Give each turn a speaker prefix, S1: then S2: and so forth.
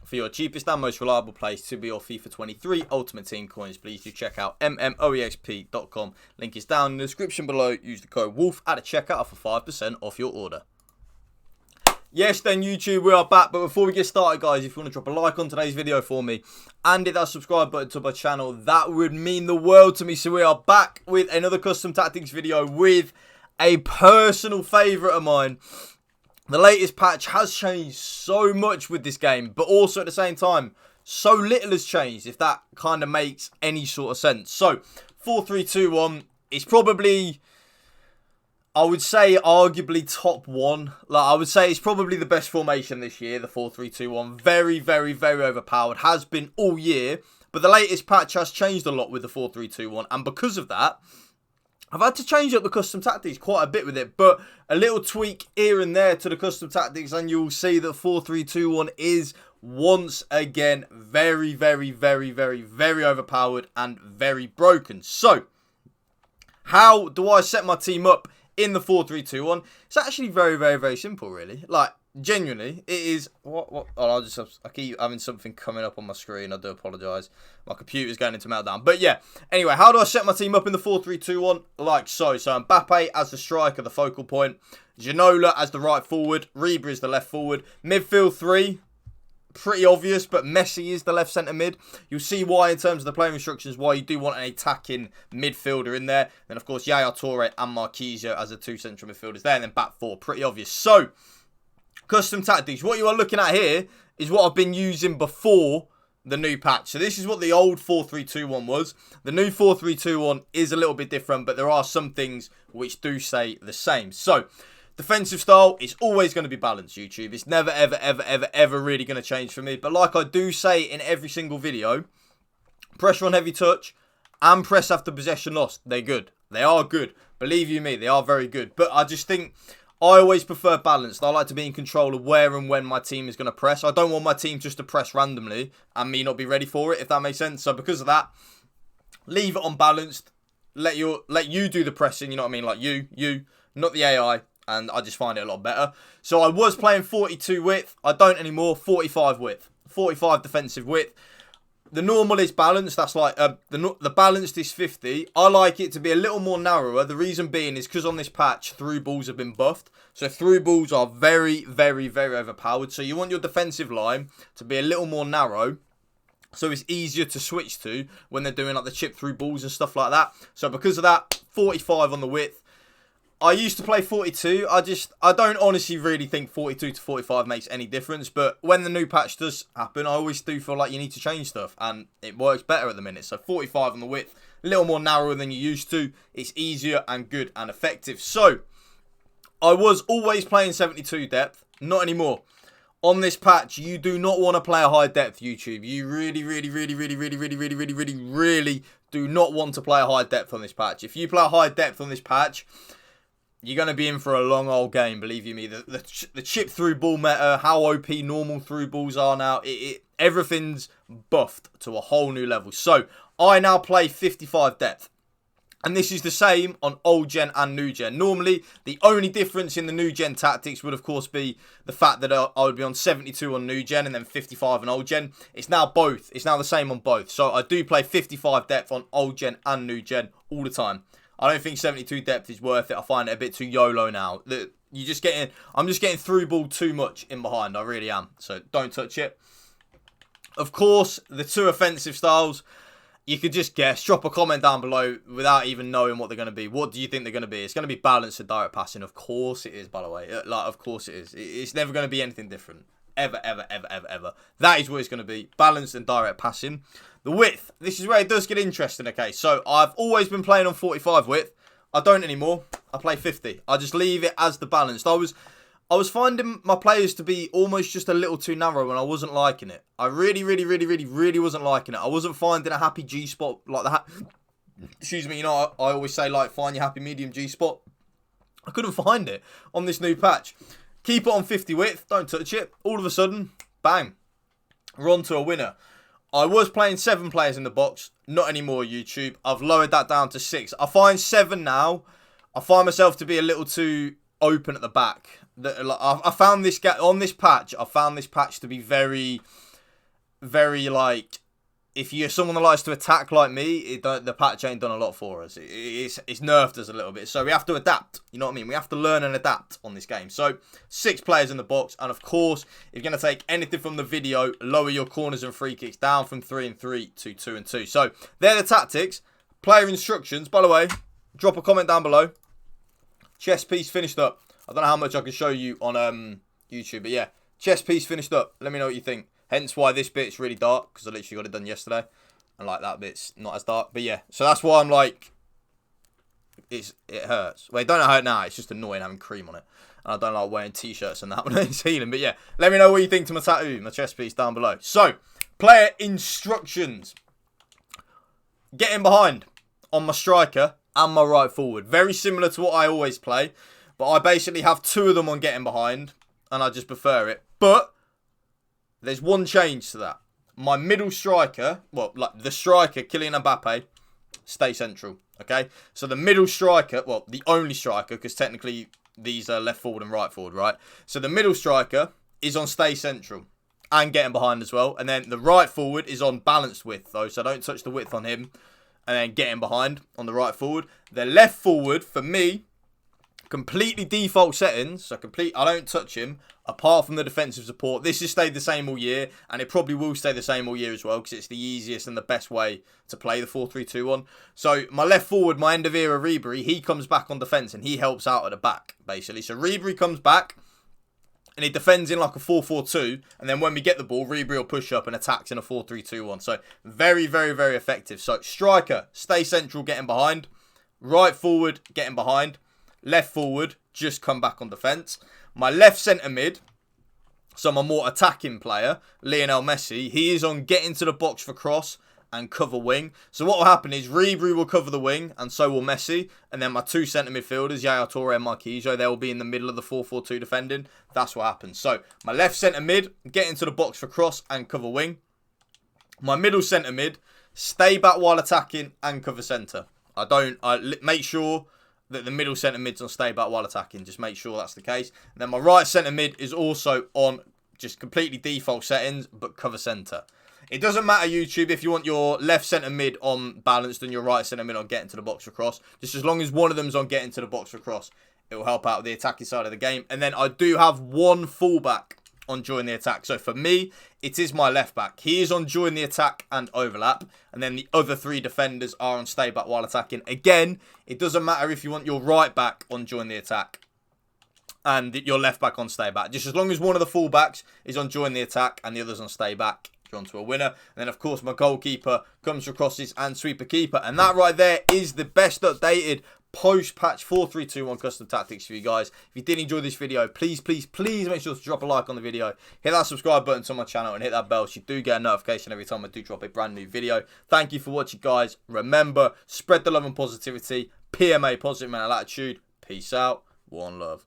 S1: For your cheapest and most reliable place to be your FIFA 23 Ultimate Team coins, please do check out mmoexp.com. Link is down in the description below. Use the code WOLF at a checkout for 5% off your order. Yes, then YouTube, we are back. But before we get started, guys, if you want to drop a like on today's video for me and hit that subscribe button to my channel, that would mean the world to me. So we are back with another custom tactics video with a personal favourite of mine. The latest patch has changed so much with this game, but also at the same time, so little has changed, if that kind of makes any sort of sense. So, 4-3-2-1 is probably, I would say, arguably top one. Like, I would say it's probably the best formation this year, the 4-3-2-1. Very, very, very overpowered. Has been all year, but the latest patch has changed a lot with the 4-3-2-1, and because of that, I've had to change up the custom tactics quite a bit with it, but a little tweak here and there to the custom tactics and you'll see that 4-3-2-1 is once again very, very, very, very, very overpowered and very broken. So, how do I set my team up in the 4-3-2-1? It's actually very, very, very simple, really. Like, genuinely, it is... Oh, I keep having something coming up on my screen. I do apologise. My computer's going into meltdown. But yeah, anyway, how do I set my team up in the 4-3-2-1? Like so. So Mbappe as the striker, the focal point. Ginola as the right forward. Ribery is the left forward. Midfield 3. Pretty obvious, but Messi is the left centre mid. You'll see why in terms of the playing instructions, why you do want an attacking midfielder in there. Then, of course, Yaya Toure and Marquinhos as the two central midfielders there. And then back four. Pretty obvious. So, custom tactics. What you are looking at here is what I've been using before the new patch. So this is what the old 4-3-2-1 was. The new 4-3-2-1 is a little bit different, but there are some things which do say the same. So, defensive style is always going to be balanced, YouTube. It's never, ever, ever, ever, ever really going to change for me. But like I do say in every single video, pressure on heavy touch and press after possession lost. They're good. They are good. Believe you me, they are very good. But I just think I always prefer balanced. I like to be in control of where and when my team is going to press. I don't want my team just to press randomly and me not be ready for it, if that makes sense. So because of that, leave it on balanced. Let you do the pressing, you know what I mean? Like you, not the AI. And I just find it a lot better. So I was playing 42 width. I don't anymore. 45 width. 45 defensive width. The normal is balanced. That's like, the balanced is 50. I like it to be a little more narrower. The reason being is because on this patch, through balls have been buffed. So through balls are very, very, very overpowered. So you want your defensive line to be a little more narrow. So it's easier to switch to when they're doing like the chip through balls and stuff like that. So because of that, 45 on the width. I used to play 42. I don't honestly really think 42 to 45 makes any difference. But when the new patch does happen, I always do feel like you need to change stuff. And it works better at the minute. So 45 on the width. A little more narrower than you used to. It's easier and good and effective. So, I was always playing 72 depth. Not anymore. On this patch, you do not want to play a high depth, YouTube. You really, really, really, really, really, really, really, really, really, really do not want to play a high depth on this patch. If you play a high depth on this patch, you're going to be in for a long old game, believe you me. The chip through ball meta, how OP normal through balls are now, everything's buffed to a whole new level. So, I now play 55 depth. And this is the same on old gen and new gen. Normally, the only difference in the new gen tactics would, of course, be the fact that I would be on 72 on new gen and then 55 on old gen. It's now both. It's now the same on both. So, I do play 55 depth on old gen and new gen all the time. I don't think 72 depth is worth it. I find it a bit too YOLO now. I'm just getting through ball too much in behind. I really am. So don't touch it. Of course, the two offensive styles, you could just guess. Drop a comment down below without even knowing what they're going to be. What do you think they're going to be? It's going to be balanced and direct passing. Of course it is, by the way. Of course it is. It's never going to be anything different. Ever, ever, ever, ever, ever. That is what it's going to be. Balanced and direct passing. The width. This is where it does get interesting, okay? So, I've always been playing on 45 width. I don't anymore. I play 50. I just leave it as the balanced. I was finding my players to be almost just a little too narrow and I wasn't liking it. I really, really, really, really, really wasn't liking it. I wasn't finding a happy G-spot like that. Excuse me, you know, I always say, like, find your happy medium G-spot. I couldn't find it on this new patch. Keep it on 50 width. Don't touch it. All of a sudden, bang. We're on to a winner. I was playing 7 players in the box. Not anymore, YouTube. I've lowered that down to 6. I find 7 now. I find myself to be a little too open at the back. I found this on this patch. I found this patch to be very very like, if you're someone that likes to attack like me, the patch ain't done a lot for us. It's nerfed us a little bit. So we have to adapt. You know what I mean? We have to learn and adapt on this game. So 6 players in the box. And of course, if you're going to take anything from the video, lower your corners and free kicks down from 3 and 3 to 2 and 2. So they're the tactics. Player instructions. By the way, drop a comment down below. Chess piece finished up. I don't know how much I can show you on YouTube. But yeah, chess piece finished up. Let me know what you think. Hence why this bit's really dark, because I literally got it done yesterday. And like that bit's not as dark. But yeah, so that's why I'm like, it hurts. Well, it don't hurt now, it's just annoying having cream on it. And I don't like wearing t-shirts and that when it's healing. But yeah, let me know what you think to my tattoo, my chest piece down below. So, player instructions. Getting behind on my striker and my right forward. Very similar to what I always play. But I basically have 2 of them on getting behind. And I just prefer it. But there's one change to that. My middle striker, well, like the striker, Kylian Mbappe, stay central, okay? So the middle striker, well, the only striker, because technically these are left forward and right forward, right? So the middle striker is on stay central and getting behind as well. And then the right forward is on balanced width, though, so don't touch the width on him. And then getting behind on the right forward. The left forward, for me, completely default settings, so I don't touch him apart from the defensive support. This has stayed the same all year, and it probably will stay the same all year as well, because it's the easiest and the best way to play the 4-3-2-1. So my left forward, my end of era Ribery, he comes back on defense and he helps out at the back basically. So Ribery comes back and he defends in like a 4-4-2, and then when we get the ball, Ribery will push up and attacks in a 4-3-2-1. So very, very, very effective. So striker, stay central, getting behind. Right forward, getting behind. Left forward, just come back on defence. My left centre mid, so my more attacking player, Lionel Messi, he is on get into the box for cross and cover wing. So what will happen is Ribery will cover the wing and so will Messi. And then my 2 centre midfielders, Yaya Toure and Marquinhos, they will be in the middle of the 4-4-2 defending. That's what happens. So my left centre mid, get into the box for cross and cover wing. My middle centre mid, stay back while attacking and cover centre. I make sure that the middle centre mid's on stay back while attacking. Just make sure that's the case. And then my right centre mid is also on just completely default settings, but cover centre. It doesn't matter, YouTube, if you want your left centre mid on balanced and your right centre mid on getting to the box for cross. Just as long as one of them's on getting to the box for cross, it will help out with the attacking side of the game. And then I do have 1 fullback on join the attack. So for me, it is my left back. He is on join the attack and overlap. And then the other 3 defenders are on stay back while attacking. Again, it doesn't matter if you want your right back on join the attack and your left back on stay back. Just as long as one of the fullbacks is on join the attack and the other's on stay back, you're on to a winner. And then, of course, my goalkeeper comes for crosses and sweeper keeper. And that right there is the best updated post-patch 4-3-2-1 custom tactics for you guys. If you did enjoy this video, please, please, please make sure to drop a like on the video. Hit that subscribe button to my channel and hit that bell so you do get a notification every time I do drop a brand new video. Thank you for watching, guys. Remember, spread the love and positivity. PMA, positive mental attitude. Peace out. One love.